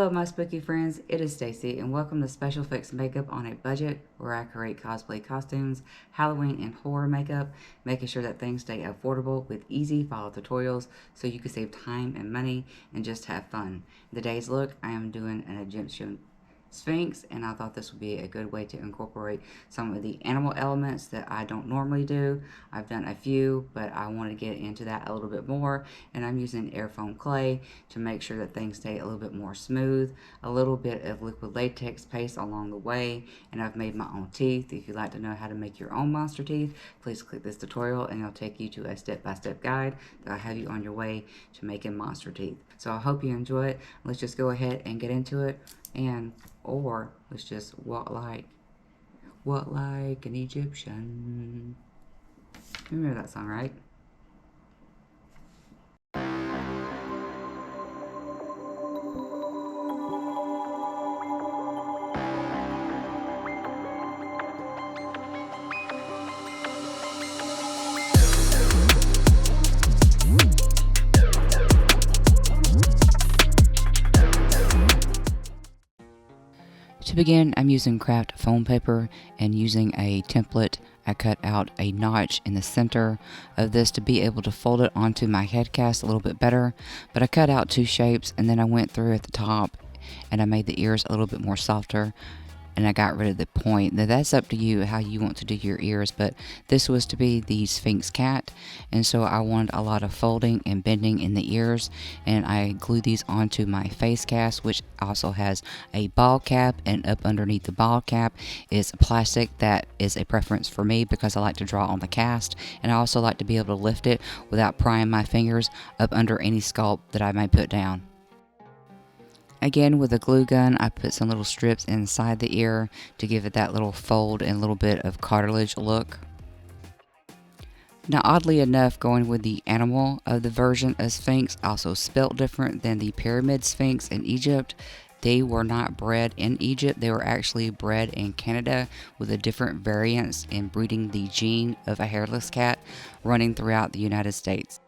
Hello my spooky friends, it is Stacy and welcome to Special Effects Makeup on a Budget, where I create cosplay costumes, Halloween and horror makeup, making sure that things stay affordable with easy follow tutorials so you can save time and money and just have fun. In today's look, I am doing an Egyptian Sphynx, and I thought this would be a good way to incorporate some of the animal elements that I don't normally do. I've done a few, but I want to get into that a little bit more, and I'm using air foam clay to make sure that things stay a little bit more smooth, a little bit of liquid latex paste along the way, and I've made my own teeth. If you'd like to know how to make your own monster teeth, please click this tutorial and it'll take you to a step-by-step guide that'll have you on your way to making monster teeth. So I hope you enjoy it. Let's just go ahead and get into it, or let's just walk like an Egyptian. Remember that song, right? To begin, I'm using craft foam paper and using a template. I cut out a notch in the center of this to be able to fold it onto my head cast a little bit better, but I cut out two shapes and then I went through at the top and I made the ears a little bit more softer, and I got rid of the point. Now that's up to you how you want to do your ears, but this was to be the Sphynx cat, and so I wanted a lot of folding and bending in the ears, and I glued these onto my face cast, which also has a ball cap, and up underneath the ball cap is plastic. That is a preference for me because I like to draw on the cast, and I also like to be able to lift it without prying my fingers up under any sculpt that I may put down. Again, with a glue gun, I put some little strips inside the ear to give it that little fold and a little bit of cartilage look. Now, oddly enough, going with the animal of the version of Sphynx, also spelt different than the pyramid Sphynx in Egypt. They were not bred in Egypt, they were actually bred in Canada with a different variants in breeding the gene of a hairless cat running throughout the United States.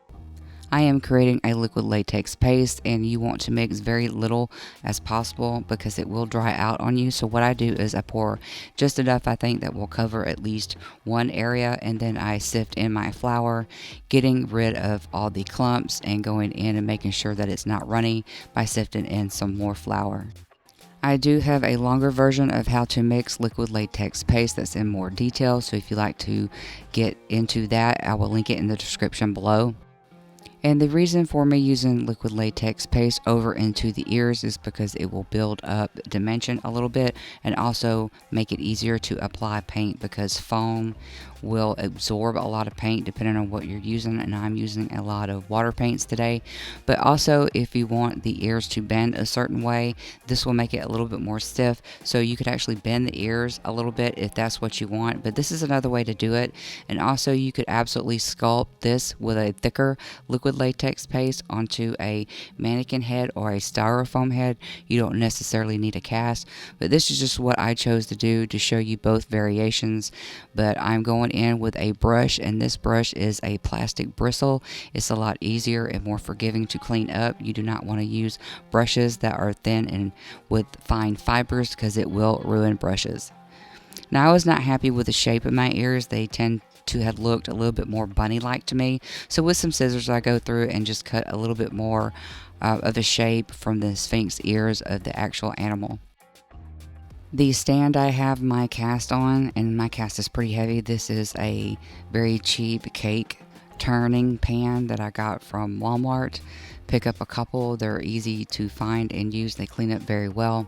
I am creating a liquid latex paste, and you want to mix very little as possible because it will dry out on you. So what I do is I pour just enough I think that will cover at least one area, and then I sift in my flour, getting rid of all the clumps and going in and making sure that it's not runny by sifting in some more flour. I do have a longer version of how to mix liquid latex paste that's in more detail, so if you like to get into that, I will link it in the description below. And the reason for me using liquid latex paste over into the ears is because it will build up dimension a little bit and also make it easier to apply paint, because foam will absorb a lot of paint depending on what you're using, and I'm using a lot of water paints today. But also, if you want the ears to bend a certain way, this will make it a little bit more stiff, so you could actually bend the ears a little bit if that's what you want. But this is another way to do it. And also, you could absolutely sculpt this with a thicker liquid latex paste onto a mannequin head or a styrofoam head. You don't necessarily need a cast, but this is just what I chose to do to show you both variations. But I'm going in with a brush, and this brush is a plastic bristle. It's a lot easier and more forgiving to clean up. You do not want to use brushes that are thin and with fine fibers because it will ruin brushes. Now, I was not happy with the shape of my ears. They tend to have looked a little bit more bunny-like to me. So with some scissors, I go through and just cut a little bit more of the shape from the Sphynx ears of the actual animal. The stand I have my cast on, and my cast is pretty heavy. This is a very cheap cake turning pan that I got from Walmart. Pick up a couple, they're easy to find and use, they clean up very well.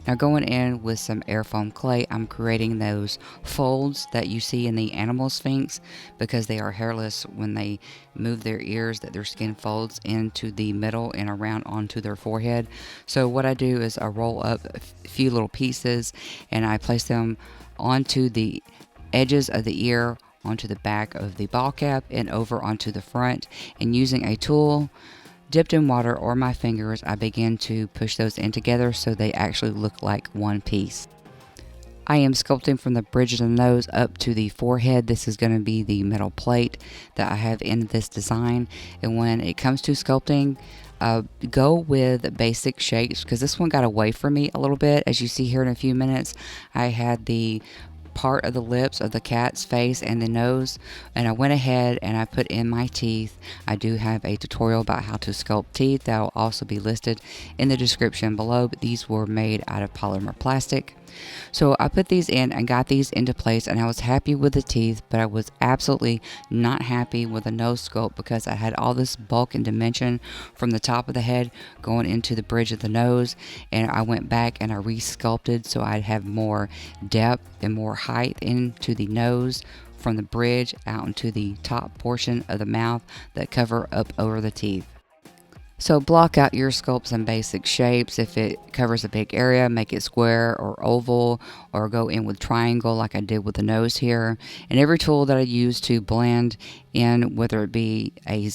Now, going in with some air foam clay, I'm creating those folds that you see in the animal Sphynx, because they are hairless. When they move their ears, that their skin folds into the middle and around onto their forehead. So what I do is I roll up a few little pieces and I place them onto the edges of the ear, onto the back of the ball cap, and over onto the front. And using a tool dipped in water or my fingers, I begin to push those in together so they actually look like one piece. I am sculpting from the bridge of the nose up to the forehead. This is going to be the metal plate that I have in this design. And when it comes to sculpting, Go with basic shapes because this one got away from me a little bit. As you see here in a few minutes, I had the part of the lips of the cat's face and the nose, and I went ahead and I put in my teeth. I do have a tutorial about how to sculpt teeth that will also be listed in the description below, but these were made out of polymer plastic. So I put these in and got these into place, and I was happy with the teeth, but I was absolutely not happy with the nose sculpt because I had all this bulk and dimension from the top of the head going into the bridge of the nose, and I went back and I re-sculpted so I'd have more depth and more height into the nose from the bridge out into the top portion of the mouth that cover up over the teeth. So block out your sculpts in basic shapes. If it covers a big area, make it square or oval, or go in with triangle like I did with the nose here. And every tool that I use to blend in, whether it be a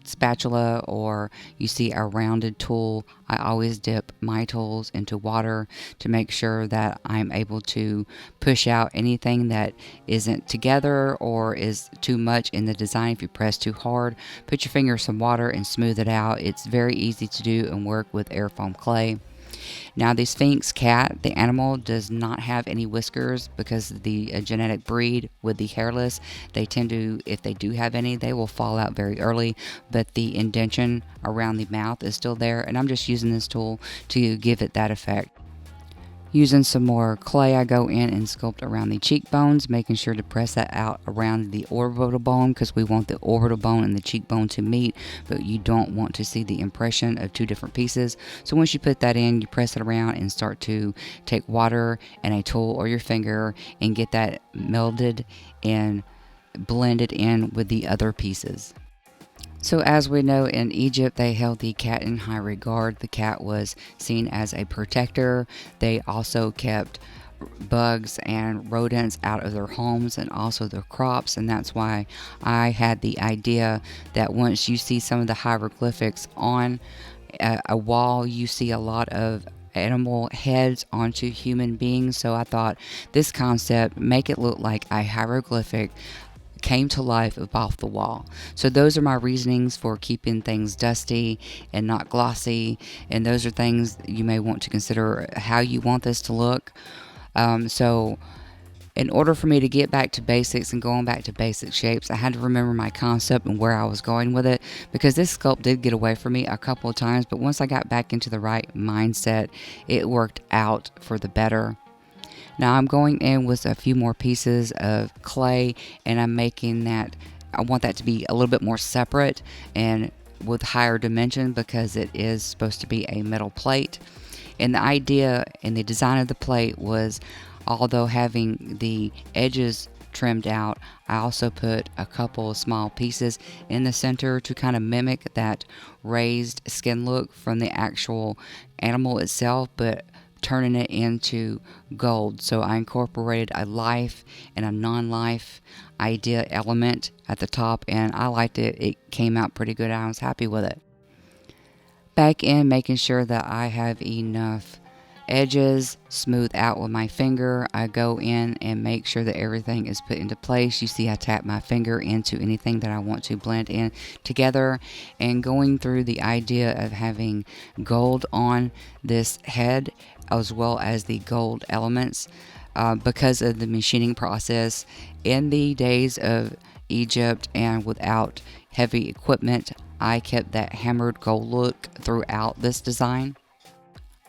spatula or you see a rounded tool, I always dip my tools into water to make sure that I'm able to push out anything that isn't together or is too much in the design. If you press too hard, put your finger in some water and smooth it out. It's very easy to do and work with air foam clay. Now the Sphynx cat, the animal, does not have any whiskers because of the genetic breed with the hairless. They tend to, if they do have any, they will fall out very early, but the indentation around the mouth is still there, and I'm just using this tool to give it that effect. Using some more clay, I go in and sculpt around the cheekbones, making sure to press that out around the orbital bone because we want the orbital bone and the cheekbone to meet, but you don't want to see the impression of two different pieces. So once you put that in, you press it around and start to take water and a tool or your finger and get that melded and blended in with the other pieces. So as we know, in Egypt, they held the cat in high regard. The cat was seen as a protector. They also kept bugs and rodents out of their homes and also their crops, and that's why I had the idea that once you see some of the hieroglyphics on a wall, you see a lot of animal heads onto human beings. So I thought this concept, make it look like a hieroglyphic came to life off the wall. So those are my reasonings for keeping things dusty and not glossy, and those are things you may want to consider how you want this to look. So in order for me to get back to basics and going back to basic shapes, I had to remember my concept and where I was going with it, because this sculpt did get away from me a couple of times, but once I got back into the right mindset, it worked out for the better. Now I'm going in with a few more pieces of clay, and I'm making that, I want that to be a little bit more separate and with higher dimension because it is supposed to be a metal plate. And the idea and the design of the plate was, although having the edges trimmed out, I also put a couple of small pieces in the center to kind of mimic that raised skin look from the actual animal itself, but turning it into gold. So I incorporated a life and a non-life idea element at the top, and I liked it. It came out pretty good. I was happy with it. Back in, making sure that I have enough edges smooth out with my finger. I go in and make sure that everything is put into place. You see I tap my finger into anything that I want to blend in together, and going through the idea of having gold on this head as well as the gold elements because of the machining process. In the days of Egypt and without heavy equipment, I kept that hammered gold look throughout this design.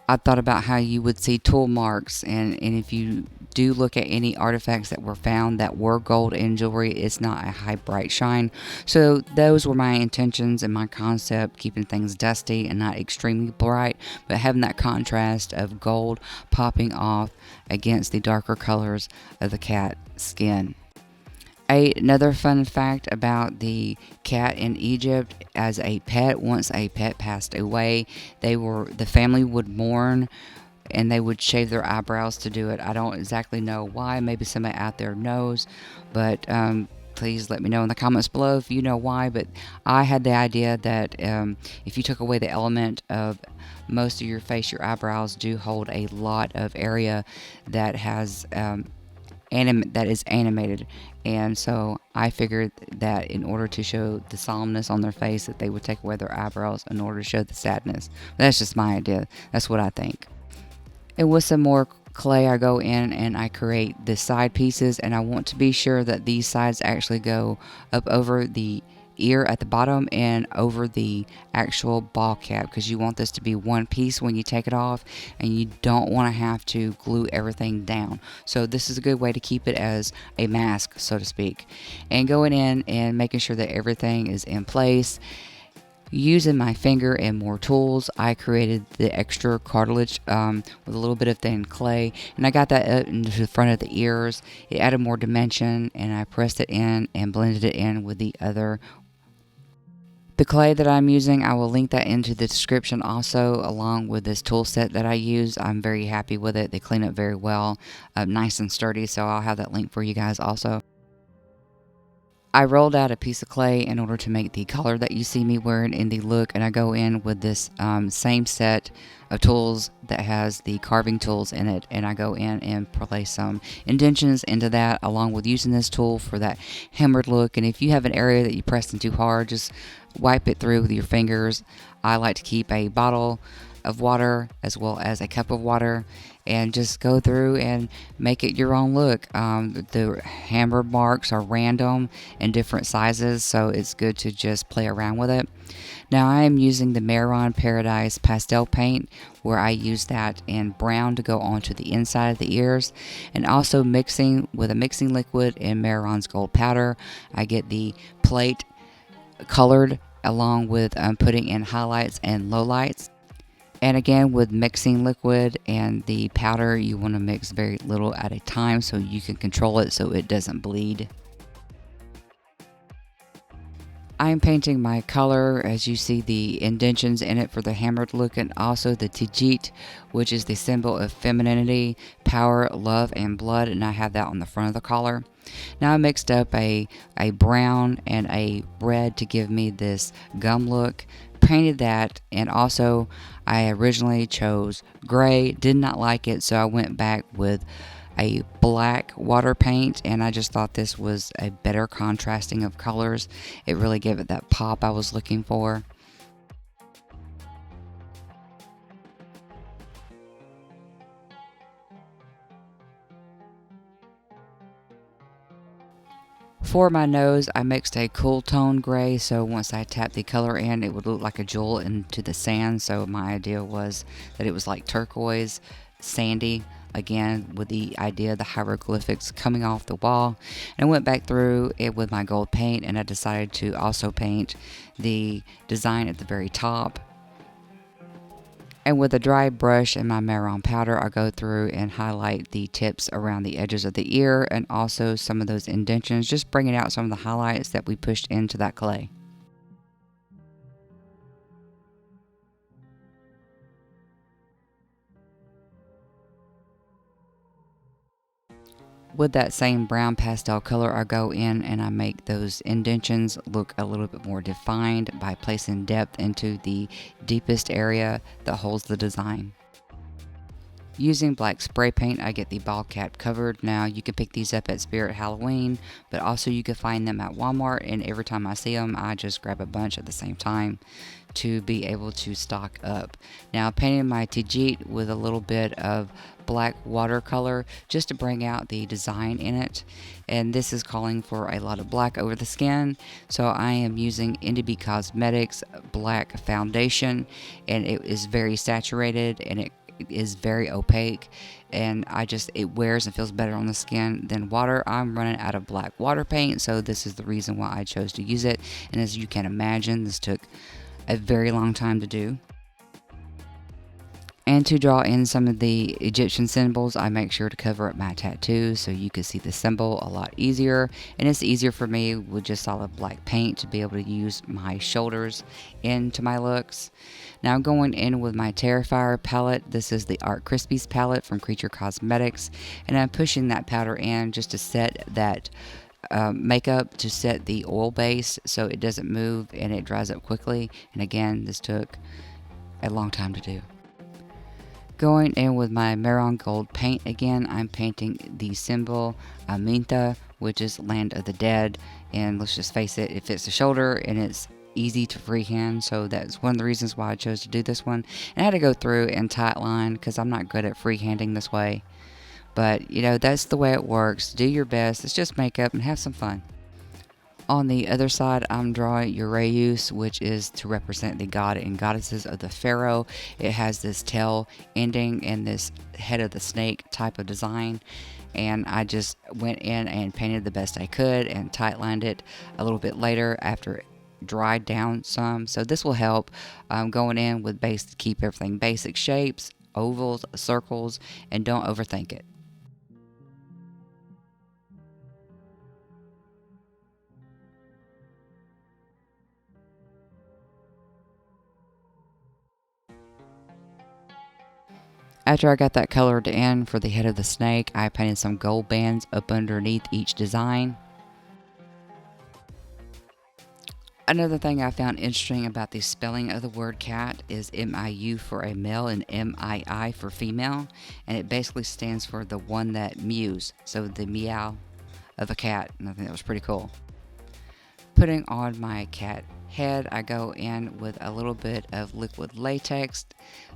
I thought about how you would see tool marks, and if you do look at any artifacts that were found that were gold in jewelry, it's not a high bright shine. So those were my intentions and my concept, keeping things dusty and not extremely bright, but having that contrast of gold popping off against the darker colors of the cat skin. Another fun fact about the cat in Egypt, as a pet, once a pet passed away, the family would mourn and they would shave their eyebrows to do it. I don't exactly know why. Maybe somebody out there knows, but please let me know in the comments below if you know why. But I had the idea that if you took away the element of most of your face, your eyebrows do hold a lot of area that has that is animated, and so I figured that in order to show the solemnness on their face, that they would take away their eyebrows in order to show the sadness. That's just my idea. That's what I think. And with some more clay, I go in and I create the side pieces, and I want to be sure that these sides actually go up over the ear at the bottom and over the actual ball cap, because you want this to be one piece when you take it off, and you don't want to have to glue everything down. So this is a good way to keep it as a mask, so to speak. And going in and making sure that everything is in place. Using my finger and more tools, I created the extra cartilage with a little bit of thin clay, and I got that up into the front of the ears. It added more dimension, and I pressed it in and blended it in with the clay that I'm using. I will link that into the description also, along with this tool set that I use. I'm very happy with it. They clean up very well, nice and sturdy, so I'll have that link for you guys also. I rolled out a piece of clay in order to make the color that you see me wearing in the look, and I go in with this same set of tools that has the carving tools in it, and I go in and place some indentions into that, along with using this tool for that hammered look. And if you have an area that you pressed in too hard, just wipe it through with your fingers. I like to keep a bottle of water as well as a cup of water, and just go through and make it your own look. The hammer marks are random and different sizes, so it's good to just play around with it. Now I am using the Mehron Paradise pastel paint, where I use that in brown to go onto the inside of the ears, and also mixing with a mixing liquid in Mehron's gold powder. I get the plate colored along with putting in highlights and lowlights. And again, with mixing liquid and the powder, you want to mix very little at a time so you can control it so it doesn't bleed. I'm painting my color, as you see the indentions in it for the hammered look, and also the Tijit, which is the symbol of femininity, power, love, and blood, and I have that on the front of the collar. Now I mixed up a brown and a red to give me this gum look, painted that, and also I originally chose gray, did not like it, so I went back with a black water paint, and I just thought this was a better contrasting of colors. It really gave it that pop I was looking for. For my nose, I mixed a cool tone gray, so once I tapped the color in, it would look like a jewel into the sand. So my idea was that it was like turquoise, sandy, again with the idea of the hieroglyphics coming off the wall. And I went back through it with my gold paint, and I decided to also paint the design at the very top. And with a dry brush and my Mehron powder, I go through and highlight the tips around the edges of the ear, and also some of those indentions, just bringing out some of the highlights that we pushed into that clay. With that same brown pastel color, I go in and I make those indentions look a little bit more defined by placing depth into the deepest area that holds the design. Using black spray paint, I get the ball cap covered. Now you can pick these up at Spirit Halloween, but also you can find them at Walmart, and every time I see them, I just grab a bunch at the same time to be able to stock up. Now painting my Tijit with a little bit of black watercolor just to bring out the design in it, and this is calling for a lot of black over the skin, so I am using Indie Cosmetics black foundation, and it is very saturated and it is very opaque, and it wears and feels better on the skin than water. I'm running out of black water paint, so this is the reason why I chose to use it, and as you can imagine, this took a very long time to do. And to draw in some of the Egyptian symbols, I make sure to cover up my tattoo so you can see the symbol a lot easier. And it's easier for me with just solid black paint to be able to use my shoulders into my looks. Now I'm going in with my Terrifier palette. This is the Art Crispies palette from Creature Cosmetics. And I'm pushing that powder in just to set that makeup, to set the oil base so it doesn't move and it dries up quickly. And again, this took a long time to do. Going in with my Mehron Gold paint again, I'm painting the symbol Aminta, which is Land of the Dead. And let's just face it, it fits the shoulder and it's easy to freehand. So that's one of the reasons why I chose to do this one. And I had to go through and tight line because I'm not good at freehanding this way. But, you know, that's the way it works. Do your best. It's just makeup and have some fun. On the other side, I'm drawing Uraeus, which is to represent the god and goddesses of the pharaoh. It has this tail ending and this head of the snake type of design. And I just went in and painted the best I could and tight lined it a little bit later after it dried down some. So this will help going in with base to keep everything basic shapes, ovals, circles, and don't overthink it. After I got that colored in for the head of the snake, I painted some gold bands up underneath each design. Another thing I found interesting about the spelling of the word cat is MIU for a male and MII for female, and it basically stands for the one that mews, so the meow of a cat, and I think that was pretty cool. Putting on my cat head, I go in with a little bit of liquid latex.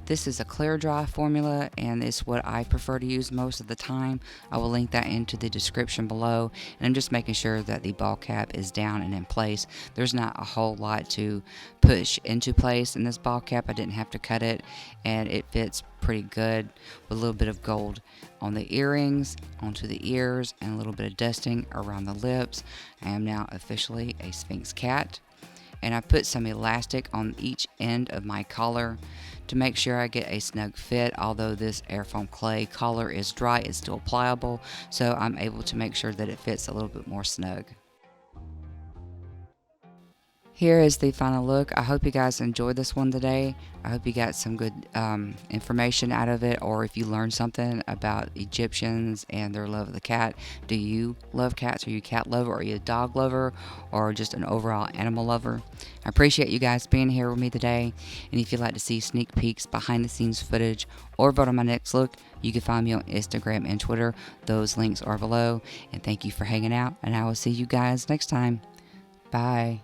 This is a clear dry formula and it's what I prefer to use most of the time. I will link that into the description below, and I'm just making sure that the ball cap is down and in place. There's not a whole lot to push into place in this ball cap. I didn't have to cut it and it fits pretty good with a little bit of gold on the earrings, onto the ears, and a little bit of dusting around the lips. I am now officially a Sphynx cat. And I put some elastic on each end of my collar to make sure I get a snug fit. Although this airfoam clay collar is dry, it's still pliable, so I'm able to make sure that it fits a little bit more snug. Here is the final look. I hope you guys enjoyed this one today. I hope you got some good information out of it, or if you learned something about Egyptians and their love of the cat. Do you love cats? Are you a cat lover? Are you a dog lover? Or just an overall animal lover? I appreciate you guys being here with me today. And if you'd like to see sneak peeks, behind the scenes footage, or vote on my next look, you can find me on Instagram and Twitter. Those links are below. And thank you for hanging out, and I will see you guys next time. Bye.